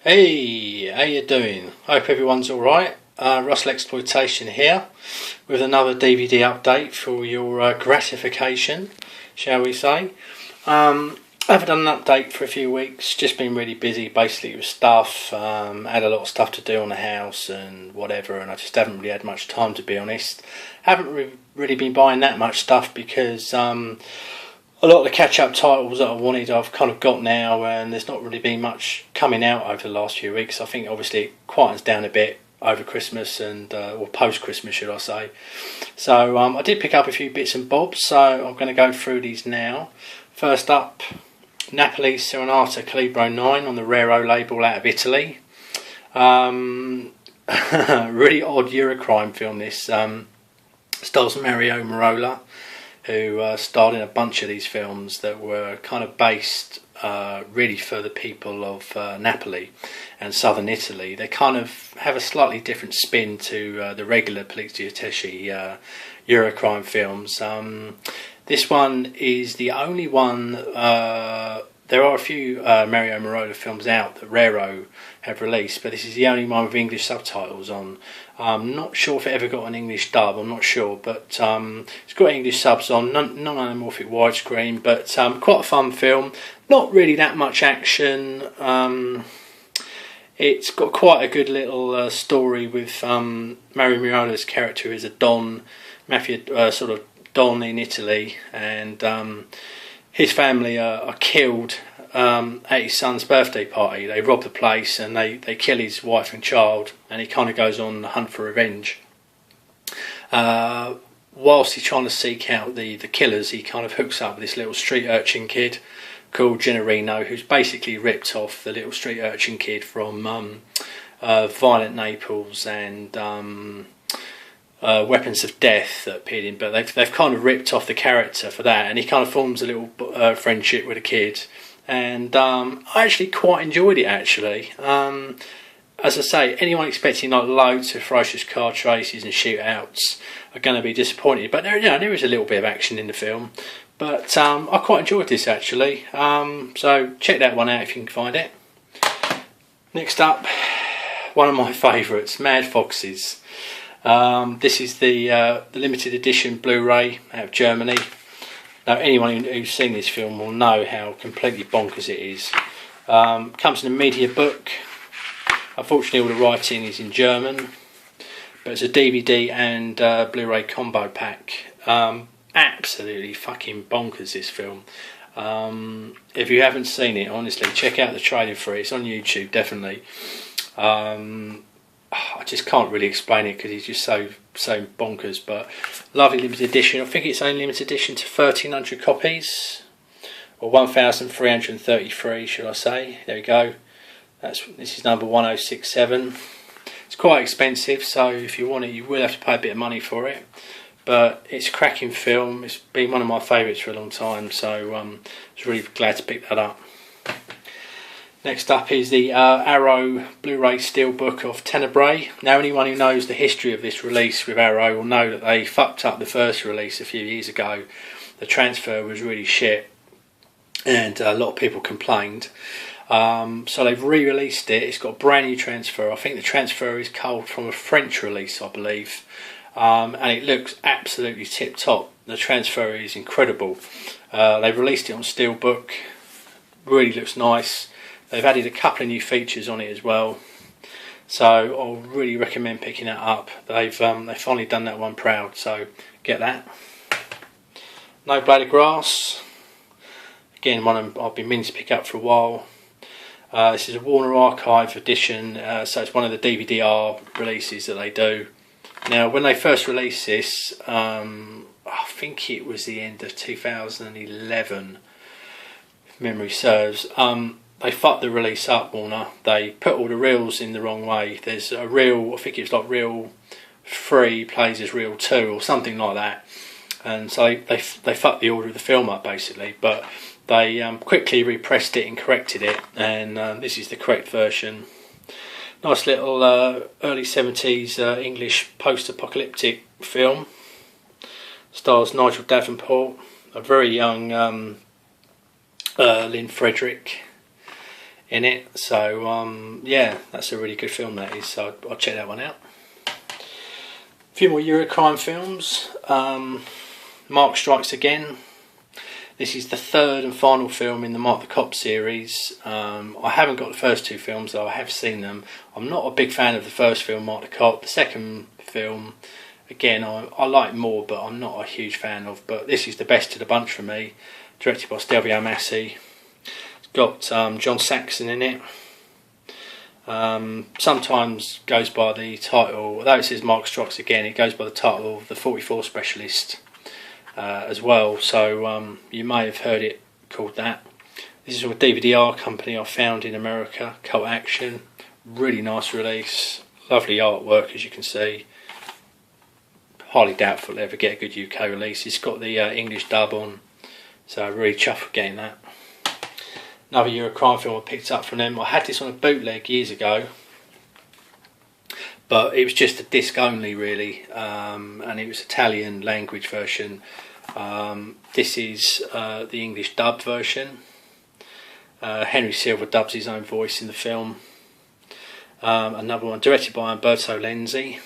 Hey, how you doing? Hope everyone's alright. Russell Exploitation here with another DVD update for your gratification, shall we say. I haven't done an update for a few weeks, just been really busy basically with stuff. Had a lot of stuff to do on the house and whatever, and I just haven't really had much time, to be honest. Haven't really been buying that much stuff because a lot of the catch-up titles that I wanted I've kind of got now, and there's not really been much coming out over the last few weeks. I think obviously it quietens down a bit over Christmas and or post-Christmas, should I say. So I did pick up a few bits and bobs, so I'm going to go through these now. First up, Napoli Serenata Calibro 9 on the Raro label out of Italy. Really odd Eurocrime film this. Stars Mario Marola, who starred in a bunch of these films that were kind of based really for the people of Napoli and southern Italy. They kind of have a slightly different spin to the regular Poliziotteschi Eurocrime films. This one is the only one. There are a few Mario Marola films out that Raro have released, but this is the only one with English subtitles on. I'm not sure if it ever got an English dub, I'm not sure, but it's got English subs on, non-anamorphic widescreen, but quite a fun film. Not really that much action. It's got quite a good little story with Mario Marola's character is a Don, mafia sort of Don in Italy, and his family are killed at his son's birthday party. They rob the place and they kill his wife and child, and he kind of goes on the hunt for revenge. Whilst he's trying to seek out the killers, he kind of hooks up with this little street urchin kid called Gennarino, who's basically ripped off the little street urchin kid from Violent Naples and Weapons of Death that appeared in, but they've kind of ripped off the character for that, and he kind of forms a little friendship with a kid, and I actually quite enjoyed it actually. As I say, anyone expecting like loads of ferocious car chases and shootouts are going to be disappointed, but there is a little bit of action in the film, but I quite enjoyed this actually, so check that one out if you can find it. Next up, one of my favourites, Mad Foxes. This is the limited edition Blu-ray out of Germany. Now, anyone who's seen this film will know how completely bonkers it is. Comes in a media book. Unfortunately, all the writing is in German, but it's a DVD and Blu-ray combo pack. Absolutely fucking bonkers, this film. If you haven't seen it, honestly, check out the trailer for it. It's on YouTube, definitely. I just can't really explain it because it's just so bonkers, but lovely limited edition. I think it's only limited edition to 1,300 copies, or 1,333 should I say. There we go. This is number 1067. It's quite expensive, so if you want it you will have to pay a bit of money for it, but it's a cracking film. It's been one of my favourites for a long time, so I was really glad to pick that up. Next up is the Arrow Blu-ray Steelbook of Tenebrae. Now, anyone who knows the history of this release with Arrow will know that they fucked up the first release a few years ago. The transfer was really shit, and a lot of people complained. So they've re-released it. It's got a brand new transfer. I think the transfer is culled from a French release, I believe, and it looks absolutely tip-top. The transfer is incredible. They've released it on Steelbook. Really looks nice. They've added a couple of new features on it as well, so I'll really recommend picking that up. They've finally done that one proud, so get that. No Blade of Grass, again one I've been meaning to pick up for a while. This is a Warner Archive edition, so it's one of the DVD-R releases that they do. Now, when they first released this, I think it was the end of 2011, if memory serves. They fucked the release up, Warner. They put all the reels in the wrong way. There's a reel, I think it's like reel 3 plays as reel 2 or something like that. And so they fucked the order of the film up basically, but they quickly repressed it and corrected it, and this is the correct version. Nice little early 70s English post-apocalyptic film. Stars Nigel Davenport, a very young Lynn Frederick in it. So yeah, that's a really good film, that is. So I'll check that one out. A few more Eurocrime films. Mark Strikes Again. This is the third and final film in the Mark the Cop series. I haven't got the first two films, though I have seen them. I'm not a big fan of the first film, Mark the Cop. The second film, again, I like more, but I'm not a huge fan of. But this is the best of the bunch for me. Directed by Stelvio Massi. It's got John Saxon in it. Sometimes goes by the title, although it says Mark Strikes Again, it goes by the title of The 44 Specialist as well. So you may have heard it called that. This is from a DVD company I found in America, Cult Action. Really nice release. Lovely artwork, as you can see. Highly doubtful they'll ever get a good UK release. It's got the English dub on, so really chuffed for getting that. Another Eurocrime film I picked up from them. I had this on a bootleg years ago, but it was just a disc only, really, and it was Italian language version. This is the English dub version. Henry Silva dubs his own voice in the film. Another one directed by Umberto Lenzi.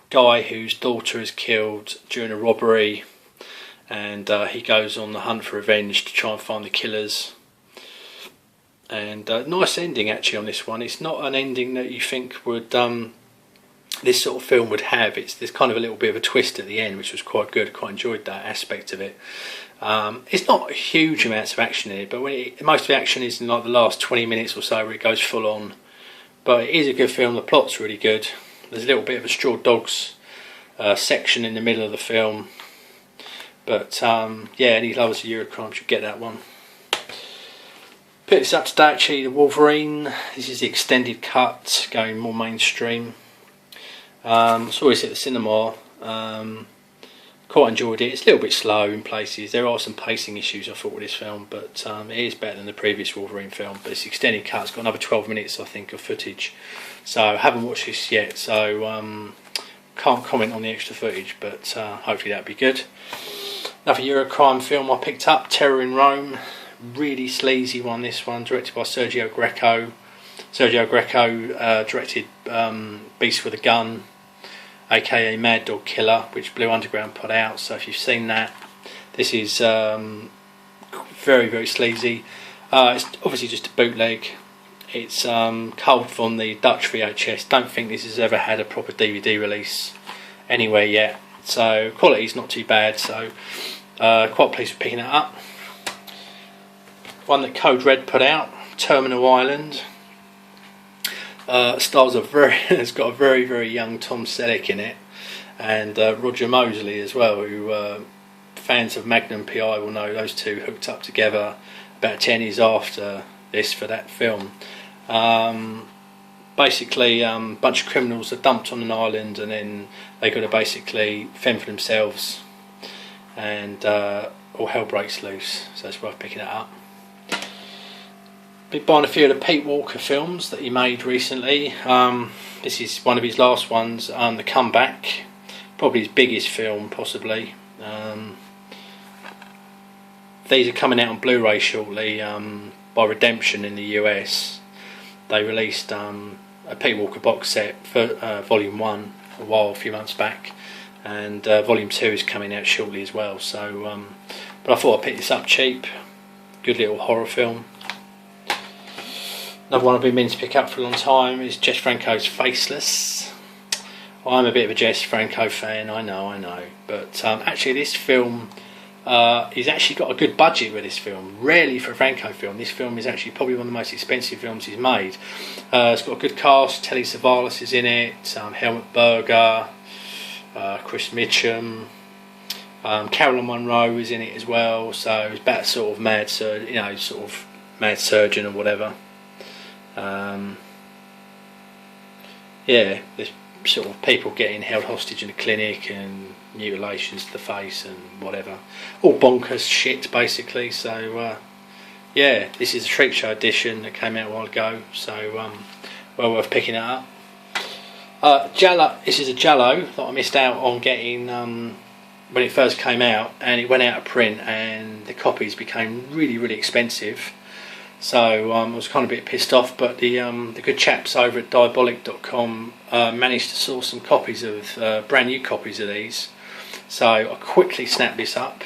Guy whose daughter is killed during a robbery, and he goes on the hunt for revenge to try and find the killers. And nice ending actually on this one. It's not an ending that you think would this sort of film would have. There's kind of a little bit of a twist at the end, which was quite good. Quite enjoyed that aspect of it. It's not huge amounts of action in it, but most of the action is in like the last 20 minutes or so where it goes full on. But it is a good film. The plot's really good. There's a little bit of a Straw Dogs section in the middle of the film. But yeah, any lovers of Eurocrime should get that one. Put this up to date actually, the Wolverine. This is the extended cut, going more mainstream. Saw this at the cinema. Quite enjoyed it. It's a little bit slow in places. There are some pacing issues I thought with this film, but it is better than the previous Wolverine film. But it's extended cut. It's got another 12 minutes I think of footage. So I haven't watched this yet, so can't comment on the extra footage, but hopefully that'll be good. Another Eurocrime film I picked up, Terror in Rome. Really sleazy one, this one, directed by Sergio Greco. Sergio Greco directed Beast with a Gun, aka Mad Dog Killer, which Blue Underground put out. So if you've seen that, this is very, very sleazy. It's obviously just a bootleg. It's culled from the Dutch VHS. Don't think this has ever had a proper DVD release anywhere yet. So quality's not too bad. So quite pleased with picking it up. One that Code Red put out, Terminal Island. Stars it's got a very, very young Tom Selleck in it, and Roger Mosley as well, who fans of Magnum PI will know those two hooked up together about 10 years after this for that film. Basically, a bunch of criminals are dumped on an island, and then they got to basically fend for themselves, and all hell breaks loose. So it's worth picking it up. Been buying a few of the Pete Walker films that he made recently. This is one of his last ones, The Comeback, probably his biggest film possibly. These are coming out on Blu-ray shortly by Redemption in the US. They released a Pete Walker box set for Volume 1 a few months back, and Volume 2 is coming out shortly as well. So, but I thought I'd pick this up cheap. Good little horror film. Another one I've been meaning to pick up for a long time is Jess Franco's Faceless. I'm a bit of a Jess Franco fan, I know. But actually this film, he's actually got a good budget with this film. Rarely for a Franco film. This film is actually probably one of the most expensive films he's made. It's got a good cast. Telly Savalas is in it. Helmut Berger, Chris Mitchum. Carolyn Monroe is in it as well. So it's about sort of mad surgeon or whatever. Yeah, there's sort of people getting held hostage in a clinic and mutilations to the face and whatever, all bonkers shit basically. So yeah, this is a Freak Show edition that came out a while ago, so well worth picking it up. This is a Giallo that I missed out on getting when it first came out, and it went out of print and the copies became really, really expensive. So I was kind of a bit pissed off, but the good chaps over at diabolic.com managed to source some copies of brand new copies of these. So I quickly snapped this up.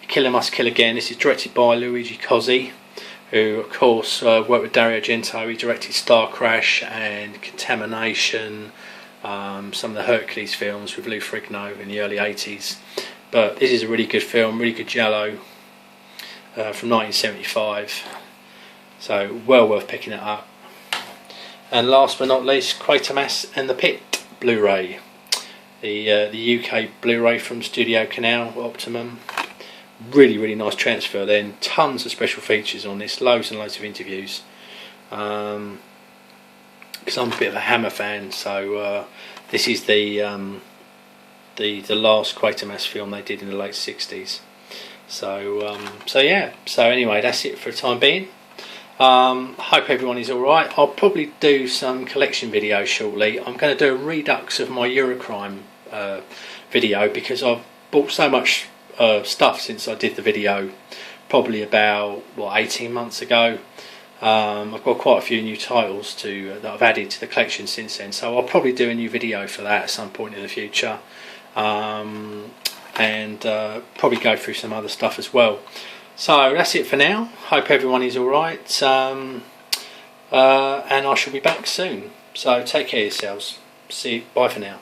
Killer Must Kill Again. This is directed by Luigi Cozzi, who of course worked with Dario Argento. He directed Star Crash and Contamination, some of the Hercules films with Lou Ferrigno in the early 80s. But this is a really good film, really good giallo from 1975. So well worth picking it up. And last but not least, Quatermass and the Pit Blu-ray, the UK Blu-ray from Studio Canal Optimum. Really nice transfer. Then tons of special features on this, loads and loads of interviews. Because I'm a bit of a Hammer fan, so this is the last Quatermass film they did in the late 60s. So yeah. So anyway, that's it for the time being. Hope everyone is alright. I'll probably do some collection videos shortly. I'm going to do a redux of my Eurocrime video, because I've bought so much stuff since I did the video, probably about 18 months ago. I've got quite a few new titles that I've added to the collection since then, so I'll probably do a new video for that at some point in the future, and probably go through some other stuff as well. So that's it for now. Hope everyone is alright, and I shall be back soon. So take care of yourselves. Bye for now.